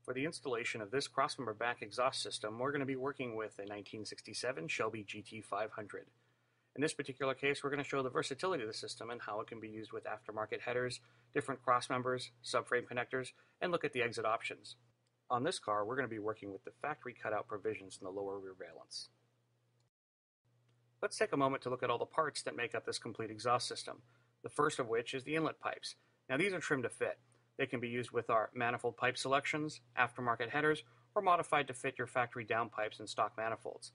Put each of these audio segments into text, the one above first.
For the installation of this crossmember back exhaust system, we're going to be working with a 1967 Shelby GT500. In this particular case, we're going to show the versatility of the system and how it can be used with aftermarket headers, different crossmembers, subframe connectors, and look at the exit options. On this car, we're going to be working with the factory cutout provisions in the lower rear valance. Let's take a moment to look at all the parts that make up this complete exhaust system, the first of which is the inlet pipes. Now these are trimmed to fit. They can be used with our manifold pipe selections, aftermarket headers, or modified to fit your factory downpipes and stock manifolds.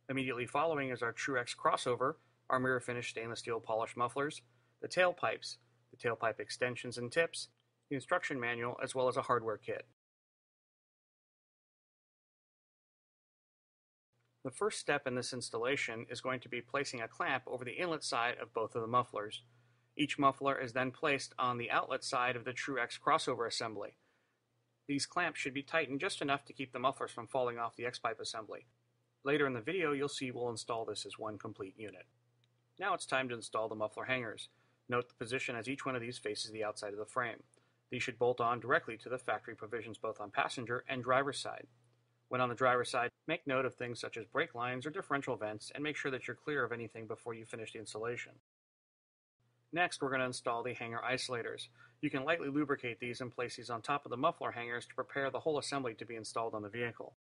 Immediately following is our Truex crossover, our mirror finished stainless steel polished mufflers, the tailpipes, the tailpipe extensions and tips, the instruction manual, as well as a hardware kit. The first step in this installation is going to be placing a clamp over the inlet side of both of the mufflers. Each muffler is then placed on the outlet side of the Truex crossover assembly. These clamps should be tightened just enough to keep the mufflers from falling off the X-pipe assembly. Later in the video, you'll see we'll install this as one complete unit. Now it's time to install the muffler hangers. Note the position as each one of these faces the outside of the frame. These should bolt on directly to the factory provisions both on passenger and driver's side. When on the driver's side, make note of things such as brake lines or differential vents and make sure that you're clear of anything before you finish the installation. Next, we're going to install the hanger isolators. You can lightly lubricate these and place these on top of the muffler hangers to prepare the whole assembly to be installed on the vehicle.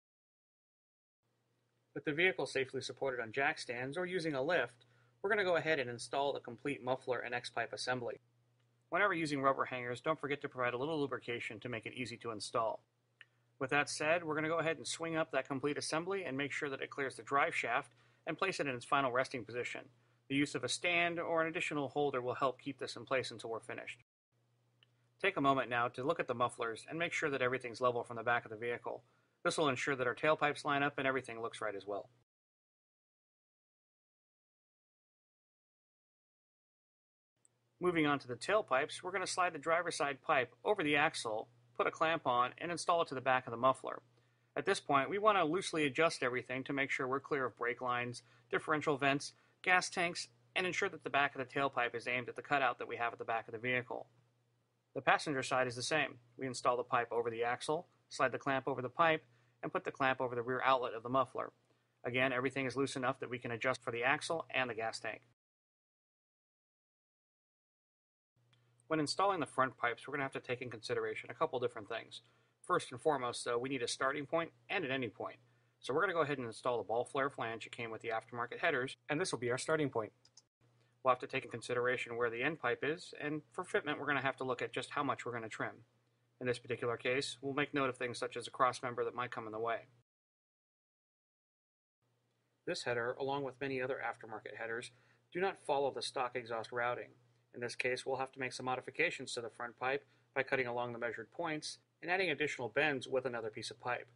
With the vehicle safely supported on jack stands or using a lift, we're going to go ahead and install the complete muffler and X-pipe assembly. Whenever using rubber hangers, don't forget to provide a little lubrication to make it easy to install. With that said, we're going to go ahead and swing up that complete assembly and make sure that it clears the drive shaft and place it in its final resting position. The use of a stand or an additional holder will help keep this in place until we're finished. Take a moment now to look at the mufflers and make sure that everything's level from the back of the vehicle. This will ensure that our tailpipes line up and everything looks right as well. Moving on to the tailpipes, we're going to slide the driver's side pipe over the axle, put a clamp on, and install it to the back of the muffler. At this point, we want to loosely adjust everything to make sure we're clear of brake lines, differential vents, gas tanks, and ensure that the back of the tailpipe is aimed at the cutout that we have at the back of the vehicle. The passenger side is the same. We install the pipe over the axle, slide the clamp over the pipe, and put the clamp over the rear outlet of the muffler. Again, everything is loose enough that we can adjust for the axle and the gas tank. When installing the front pipes, we're going to have to take in consideration a couple different things. First and foremost, though, we need a starting point and an ending point. So we're going to go ahead and install the ball flare flange that came with the aftermarket headers, and this will be our starting point. We'll have to take in consideration where the end pipe is, and for fitment we're going to have to look at just how much we're going to trim. In this particular case, we'll make note of things such as a cross member that might come in the way. This header, along with many other aftermarket headers, do not follow the stock exhaust routing. In this case, we'll have to make some modifications to the front pipe by cutting along the measured points and adding additional bends with another piece of pipe.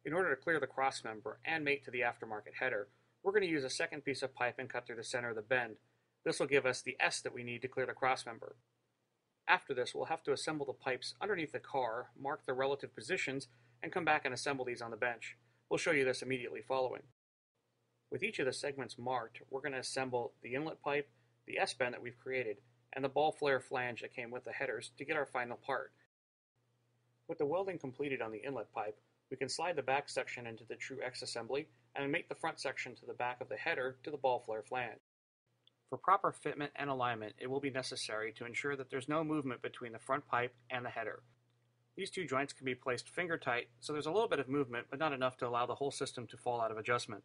In order to clear the crossmember and mate to the aftermarket header, we're going to use a second piece of pipe and cut through the center of the bend. This will give us the S that we need to clear the crossmember. After this, we'll have to assemble the pipes underneath the car, mark their relative positions, and come back and assemble these on the bench. We'll show you this immediately following. With each of the segments marked, we're going to assemble the inlet pipe, the S-bend that we've created, and the ball flare flange that came with the headers to get our final part. With the welding completed on the inlet pipe, we can slide the back section into the Truex assembly and mate the front section to the back of the header to the ball flare flange. For proper fitment and alignment, it will be necessary to ensure that there's no movement between the front pipe and the header. These two joints can be placed finger tight, so there's a little bit of movement, but not enough to allow the whole system to fall out of adjustment.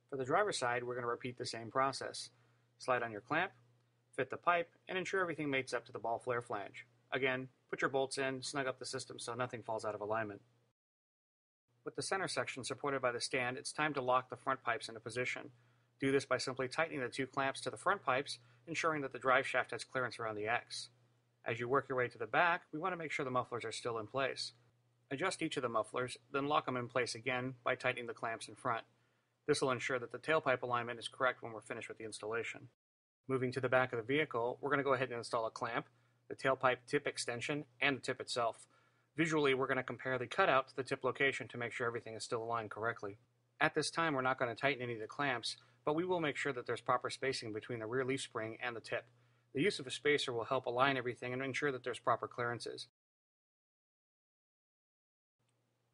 For the driver's side, we're going to repeat the same process. Slide on your clamp, fit the pipe, and ensure everything mates up to the ball flare flange. Again, put your bolts in, snug up the system so nothing falls out of alignment. With the center section supported by the stand, it's time to lock the front pipes into position. Do this by simply tightening the two clamps to the front pipes, ensuring that the drive shaft has clearance around the X. As you work your way to the back, we want to make sure the mufflers are still in place. Adjust each of the mufflers, then lock them in place again by tightening the clamps in front. This will ensure that the tailpipe alignment is correct when we're finished with the installation. Moving to the back of the vehicle, we're going to go ahead and install a clamp, the tailpipe tip extension, and the tip itself. Visually, we're going to compare the cutout to the tip location to make sure everything is still aligned correctly. At this time, we're not going to tighten any of the clamps, but we will make sure that there's proper spacing between the rear leaf spring and the tip. The use of a spacer will help align everything and ensure that there's proper clearances.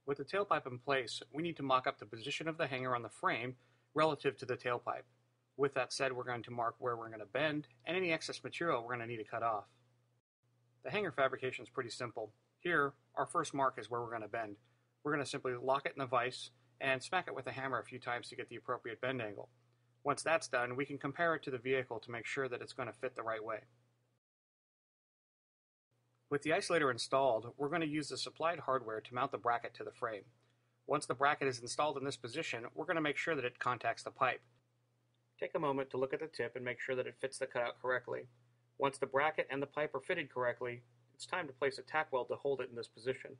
With the tailpipe in place, we need to mock up the position of the hanger on the frame relative to the tailpipe. With that said, we're going to mark where we're going to bend, and any excess material we're going to need to cut off. The hanger fabrication is pretty simple. Here, our first mark is where we're going to bend. We're going to simply lock it in the vise and smack it with a hammer a few times to get the appropriate bend angle. Once that's done, we can compare it to the vehicle to make sure that it's going to fit the right way. With the isolator installed, we're going to use the supplied hardware to mount the bracket to the frame. Once the bracket is installed in this position, we're going to make sure that it contacts the pipe. Take a moment to look at the tip and make sure that it fits the cutout correctly. Once the bracket and the pipe are fitted correctly, it's time to place a tack weld to hold it in this position.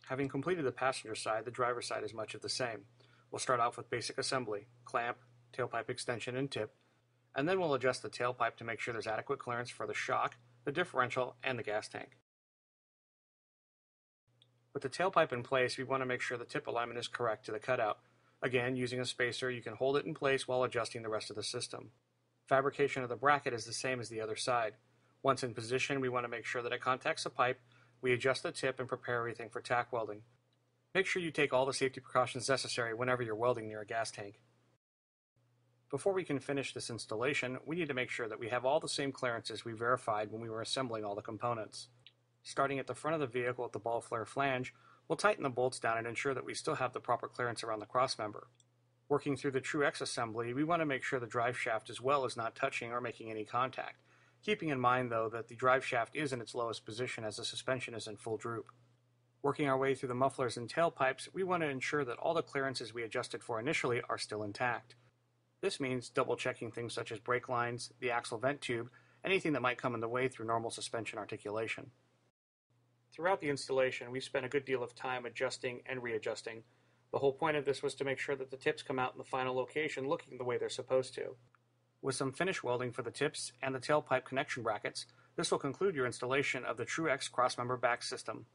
Having completed the passenger side, the driver's side is much of the same. We'll start off with basic assembly, clamp, tailpipe extension, and tip, and then we'll adjust the tailpipe to make sure there's adequate clearance for the shock, the differential, and the gas tank. With the tailpipe in place, we want to make sure the tip alignment is correct to the cutout. Again, using a spacer, you can hold it in place while adjusting the rest of the system. Fabrication of the bracket is the same as the other side. Once in position, we want to make sure that it contacts the pipe, we adjust the tip and prepare everything for tack welding. Make sure you take all the safety precautions necessary whenever you're welding near a gas tank. Before we can finish this installation, we need to make sure that we have all the same clearances we verified when we were assembling all the components. Starting at the front of the vehicle at the ball flare flange, we'll tighten the bolts down and ensure that we still have the proper clearance around the crossmember. Working through the True X assembly, we want to make sure the drive shaft as well is not touching or making any contact, keeping in mind though that the drive shaft is in its lowest position as the suspension is in full droop. Working our way through the mufflers and tailpipes, we want to ensure that all the clearances we adjusted for initially are still intact. This means double checking things such as brake lines, the axle vent tube, anything that might come in the way through normal suspension articulation. Throughout the installation, we spent a good deal of time adjusting and readjusting. The whole point of this was to make sure that the tips come out in the final location looking the way they're supposed to. With some finish welding for the tips and the tailpipe connection brackets, this will conclude your installation of the True X crossmember back system.